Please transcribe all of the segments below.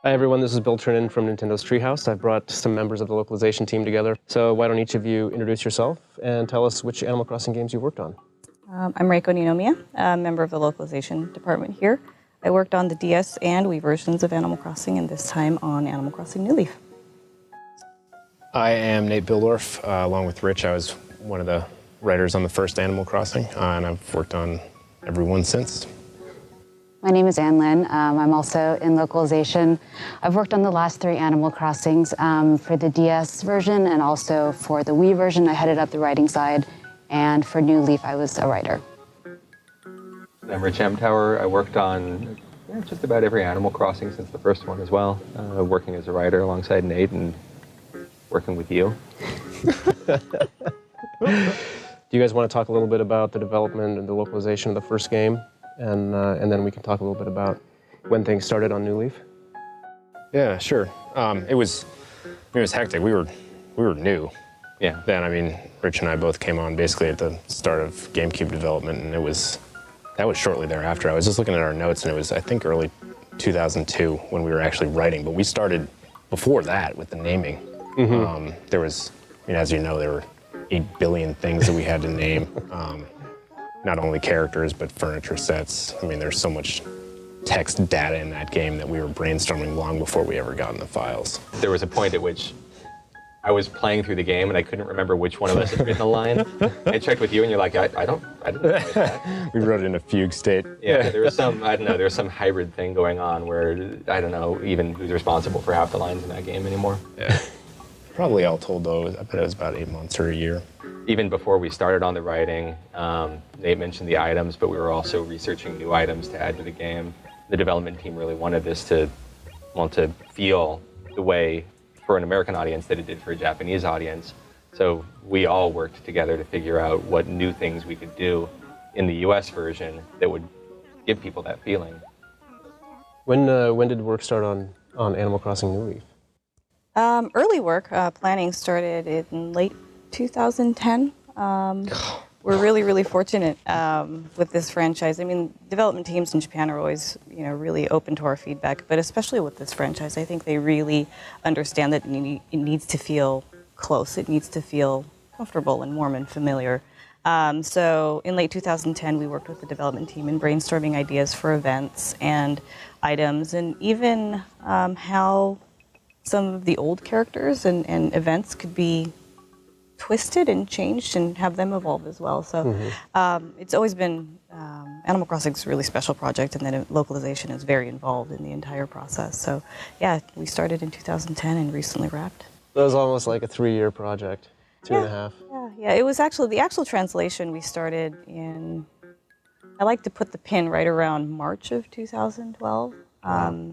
Hi everyone, this is Bill Trinan from Nintendo's Treehouse. I've brought some members of the localization team together. So why don't each of you introduce yourself and tell us which Animal Crossing games you've worked on. I'm Reiko Ninomiya, a member of the localization department here. I worked on the DS and Wii versions of Animal Crossing, and this time on Animal Crossing New Leaf. I am Nate Bildorf. Along with Rich, I was one of the writers on the first Animal Crossing, and I've worked on every one since. My name is Ann Lin. I'm also in localization. I've worked on the last 3 Animal Crossings for the DS version and also for the Wii version. I headed up the writing side, and for New Leaf, I was a writer. I'm Rich Amtower. I worked on just about every Animal Crossing since the first one as well, working as a writer alongside Nate and working with you. Do you guys want to talk a little bit about the development and the localization of the first game? And then we can talk a little bit about when things started on New Leaf. Yeah, sure. It was hectic. We were new. Yeah. Then, I mean, Rich and I both came on basically at the start of GameCube development, and that was shortly thereafter. I was just looking at our notes, and it was, I think, early 2002 when we were actually writing. But we started before that with the naming. Mm-hmm. There was, as you know, there were 8 billion things that we had to name. Not only characters, but furniture sets. I mean, there's so much text data in that game that we were brainstorming long before we ever got in the files. There was a point at which I was playing through the game and I couldn't remember which one of us had written a line. I checked with you and you're like, I didn't write that. We wrote it in a fugue state. Yeah, there was some, I don't know, there was some hybrid thing going on where, I don't know, even who's responsible for half the lines in that game anymore. Yeah. Probably all told, though, I bet it was about 8 months or a year. Even before we started on the writing, Nate mentioned the items, but we were also researching new items to add to the game. The development team really wanted this to feel the way for an American audience that it did for a Japanese audience. So we all worked together to figure out what new things we could do in the US version that would give people that feeling. When did work start on Animal Crossing New Leaf? Early work, planning started in late 2010. We're really fortunate with this franchise. I mean, development teams in Japan are always, really open to our feedback, but especially with this franchise, I think they really understand that it needs to feel close. It needs to feel comfortable and warm and familiar. So in late 2010, we worked with the development team in brainstorming ideas for events and items, and even how some of the old characters and events could be twisted and changed and have them evolve as well. So it's always been, Animal Crossing's a really special project, and then localization is very involved in the entire process. So yeah, we started in 2010 and recently wrapped. That was almost like a 3-year project, 2.5. Yeah, it was actually, the actual translation we started in, I like to put the pin right around March of 2012.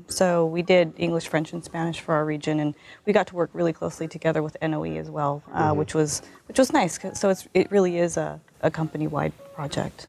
So we did English, French, and Spanish for our region, and we got to work really closely together with NOE as well, which was nice. So it really is a company-wide project.